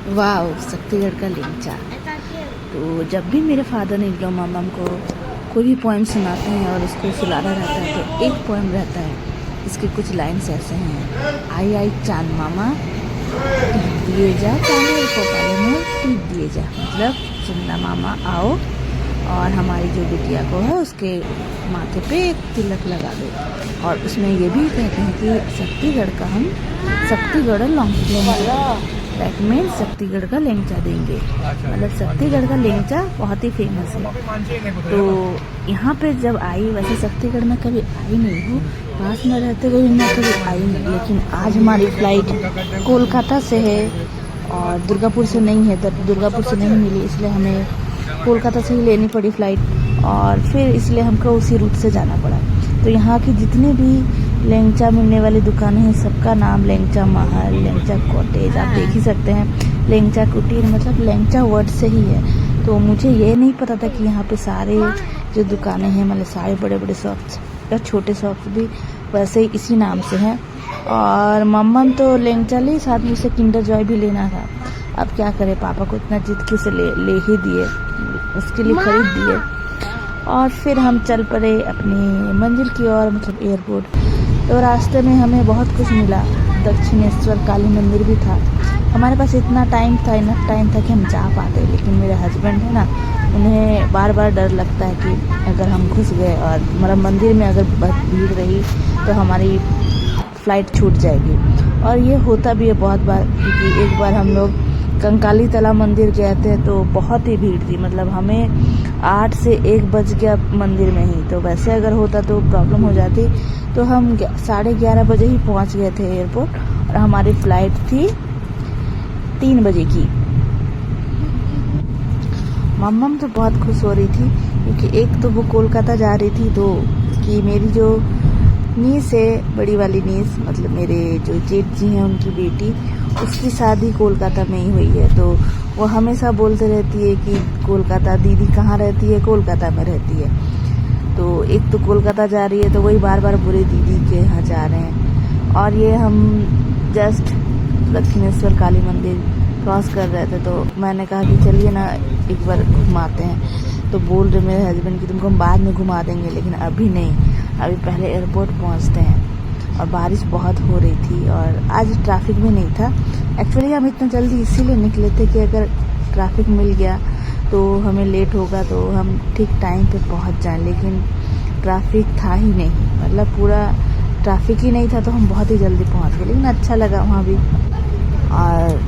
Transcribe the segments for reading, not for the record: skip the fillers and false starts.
वाह, शक्तिगढ़ का लेंचा। तो जब भी मेरे फादर इन लॉ मम्मम को कोई भी पोएम सुनाते हैं और उसको सुलाना रहता है तो एक पोएम रहता है, इसके कुछ लाइन्स ऐसे हैं। आई आई चांद मामा टीप दिए जा, चांद को पाले में टीप दिए जा, मतलब चंदा मामा आओ और हमारी जो बिटिया को है उसके माथे पे एक तिलक लगा दो। और उसमें ये भी कहते हैं कि शक्तिगढ़ का हम शक्तिगढ़ लेंचा, दैट मीन्स शक्तिगढ़ का लेंचा देंगे। मतलब शक्तिगढ़ का लेंचा बहुत ही फेमस है। तो यहाँ पे जब आई, वैसे शक्तिगढ़ में कभी आई नहीं हूँ, पास में रहते हुए मैं कभी आई नहीं, लेकिन आज हमारी फ्लाइट कोलकाता से है और दुर्गापुर से नहीं है। दुर्गापुर से नहीं मिली, इसलिए हमें कोलकाता से ही लेनी पड़ी फ़्लाइट और फिर इसलिए हमको उसी रूट से जाना पड़ा। तो यहाँ की जितनी भी लेंचा मिलने वाली दुकानें हैं, सबका नाम लेंचा महल, लेंचा कॉटेज, आप देख ही सकते हैं। लेंचा कुटीर मतलब लेंचा वर्ड से ही है। तो मुझे ये नहीं पता था कि यहाँ पे सारे जो दुकानें हैं, मतलब सारे बड़े बड़े शॉप्स या छोटे शॉप्स भी वैसे ही इसी नाम से हैं। और मम्मम तो लेंचा ली, साथ में उसे किंडर जॉय भी लेना था। अब क्या करें, पापा को इतना जिद के उसे ले ही दिए, उसके लिए खरीद दिए। और फिर हम चल पड़े अपनी मंजिल की ओर, मतलब एयरपोर्ट। तो रास्ते में हमें बहुत कुछ मिला, दक्षिणेश्वर काली मंदिर भी था। हमारे पास इतना टाइम था, इनफ टाइम था कि हम जा पाते, लेकिन मेरे हस्बैंड है ना, उन्हें बार बार डर लगता है कि अगर हम घुस गए और मतलब मंदिर में अगर बहुत भीड़ रही तो हमारी फ़्लाइट छूट जाएगी। और ये होता भी है बहुत बार, क्योंकि एक बार हम लोग कंकाली तला मंदिर गए थे तो बहुत ही भीड़ थी, मतलब हमें 8 से 1 बज गया मंदिर में ही। तो वैसे अगर होता तो प्रॉब्लम हो जाती। तो हम 11:30 बजे ही पहुंच गए थे एयरपोर्ट और हमारी फ़्लाइट थी 3 बजे की। मम्मम तो बहुत खुश हो रही थी, क्योंकि एक तो वो कोलकाता जा रही थी, तो कि मेरी जो नीस है, बड़ी वाली नीस, मतलब मेरे जो जेठ जी हैं उनकी बेटी, उसकी शादी कोलकाता में ही हुई है। तो वो हमेशा बोलते रहती है कि कोलकाता दीदी कहाँ रहती है, कोलकाता में रहती है। तो एक तो कोलकाता जा रही है, तो वही बार बार बुरे दीदी के यहाँ जा रहे हैं। और ये हम जस्ट दक्षिणेश्वर काली मंदिर क्रॉस कर रहे थे, तो मैंने कहा कि चलिए ना एक बार घुमाते हैं। तो बोल रहे मेरे हस्बैंड कि तुमको हम बाद में घुमा देंगे, लेकिन अभी नहीं, अभी पहले एयरपोर्ट पहुंचते हैं। और बारिश बहुत हो रही थी और आज ट्रैफिक भी नहीं था। एक्चुअली हम इतना जल्दी इसीलिए निकले थे कि अगर ट्रैफिक मिल गया तो हमें लेट होगा, तो हम ठीक टाइम पे पहुंच जाएं, लेकिन ट्रैफिक था ही नहीं, मतलब पूरा ट्रैफिक ही नहीं था, तो हम बहुत ही जल्दी पहुंच गए। लेकिन अच्छा लगा वहाँ भी। और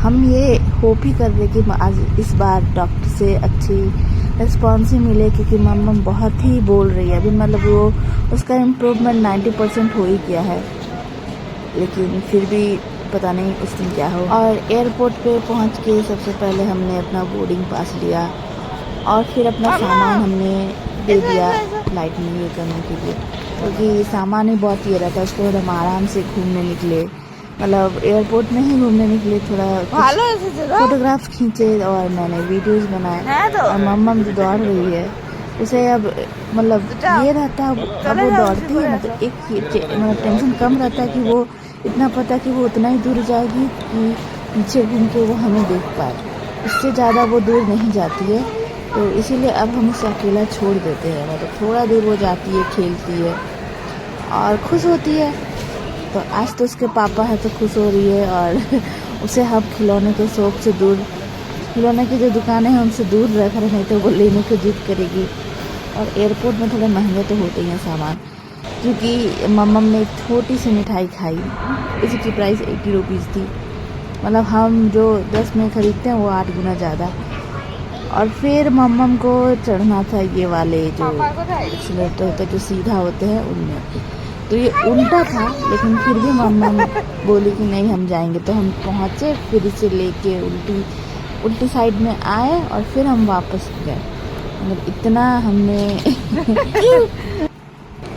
हम ये होप ही कर रहे कि आज इस बार डॉक्टर से अच्छी रिस्पॉन्स ही मिले, क्योंकि मम्मम बहुत ही बोल रही है अभी, मतलब वो उसका इम्प्रूवमेंट 90% हो ही गया है, लेकिन फिर भी पता नहीं उस दिन क्या हो। और एयरपोर्ट पे पहुंच के सबसे पहले हमने अपना बोर्डिंग पास लिया और फिर अपना सामान हमने दे दिया फ्लाइट में ये करने के लिए, क्योंकि सामान ही बहुत ये रहता है। उसके बाद हम आराम से घूमने निकले, मतलब एयरपोर्ट में ही घूमने निकले, थोड़ा फोटोग्राफ्स खींचे और मैंने वीडियोस बनाए। और मम्मम जो दौड़ रही है उसे अब मतलब ये रहता है, अब वो दौड़ती है, मतलब एक मतलब टेंशन कम रहता है कि वो इतना पता कि वो उतना ही दूर जाएगी कि पीछे घूम के वो हमें देख पाए, उससे ज़्यादा वो दूर नहीं जाती है। तो इसीलिए अब हम उसे अकेला छोड़ देते हैं, मतलब थोड़ा दूर वो जाती है, खेलती है और खुश होती है। तो आज तो उसके पापा है तो खुश हो रही है, और उसे हम खिलौने के शौक से दूर, खिलौने की जो दुकानें हैं उनसे दूर रख रहे, नहीं तो वो लेने की जिद करेगी। और एयरपोर्ट में थोड़े महंगे तो होते ही हैं सामान, क्योंकि मम्मम ने एक छोटी सी मिठाई खाई, इसकी प्राइस 80 रुपीज़ थी, मतलब हम जो 10 में ख़रीदते हैं वो 8 गुना ज़्यादा। और फिर मम्मम को चढ़ना था ये वाले जो एक्सीलेटर होते हैं जो सीधा होते हैं उनमें, तो ये उल्टा था, लेकिन फिर भी मम्मम बोली कि नहीं हम जाएंगे। तो हम पहुँचे, फिर इसे लेके उल्टी साइड में आए और फिर हम वापस गए, मतलब इतना हमने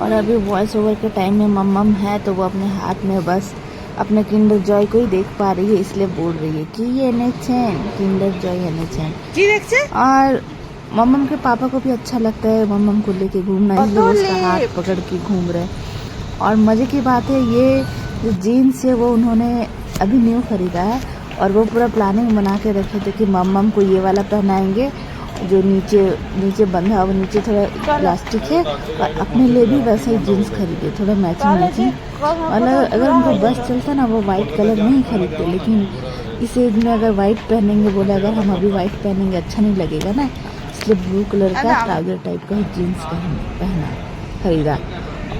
और अभी वॉइस ओवर के टाइम में मम्मम है तो वो अपने हाथ में बस अपने किंडर जॉय को ही देख पा रही है, इसलिए बोल रही है कि ये नेचैन किंडर जॉय है नेचैन। और मम्मम के पापा को भी अच्छा लगता है मम्मम को लेके घूमना, इसलिए उसका हाथ पकड़ के घूम रहे। और मज़े की बात है, ये जो जीन्स है वो उन्होंने अभी न्यू खरीदा है और वो पूरा प्लानिंग बना के रखे थे कि मम्मम को ये वाला पहनाएंगे जो नीचे नीचे बंधा हुआ, नीचे थोड़ा प्लास्टिक है, और अपने लिए भी वैसा ही जीन्स खरीदे थोड़ा मैचिंग मैचिंग। और अगर उनको बस चलता ना वो वाइट कलर नहीं खरीदते, लेकिन इस एज में अगर वाइट पहनेंगे, बोले अगर हम अभी वाइट पहनेंगे अच्छा नहीं लगेगा ना, इसलिए ब्लू कलर का ट्राउजर टाइप का जीन्स पहना खरीदा।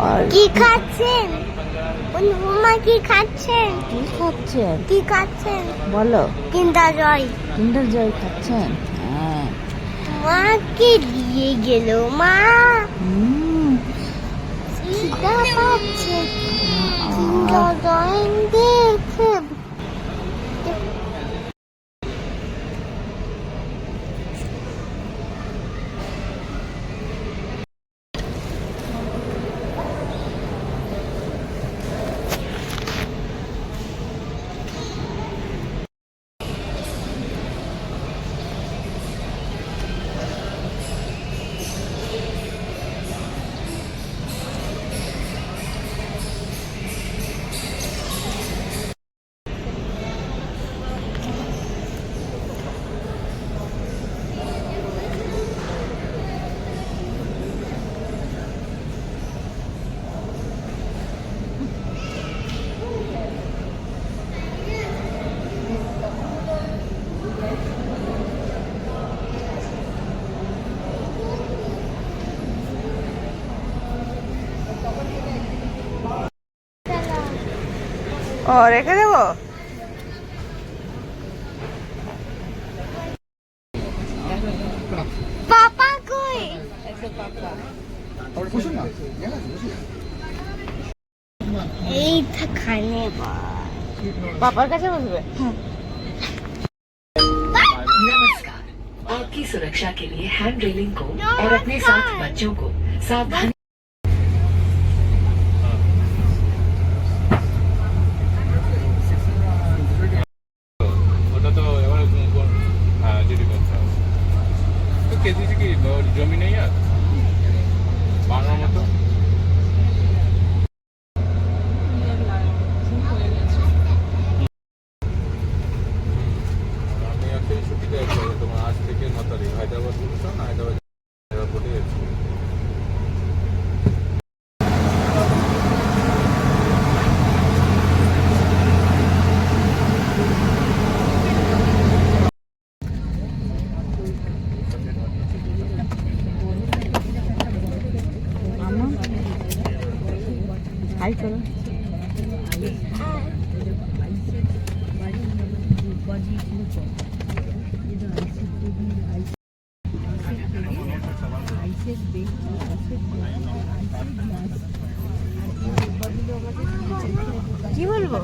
और কি খাচ্ছেন অনুপমা? কি খাচ্ছেন? কি খাচ্ছেন কি খাচ্ছেন? বলো। কিন্ডার জয়। কিন্ডার জয় খাচ্ছেন? হ্যাঁ। মাকে দিয়ে গেল মা। খিদা পাচ্ছে। কিন্ডার জয় দেখে ও রেখে দেবো। পাপা কই? এই খানে পাপার কাছে বসবে। नमस्कार, आपकी सुरक्षा के लिए हैंड रेलिंग को और अपने साथ बच्चों को सावधानी জমি নেই আর বাংলার মতো আমি একটা ছুটিতে আছি তোমার আজ থেকে 9 তারিখ হায়দ্রাবাদ পৌঁছান হায়দ্রাবাদ এয়ারপোর্টে যাচ্ছি। হাই করো। কি বলবো?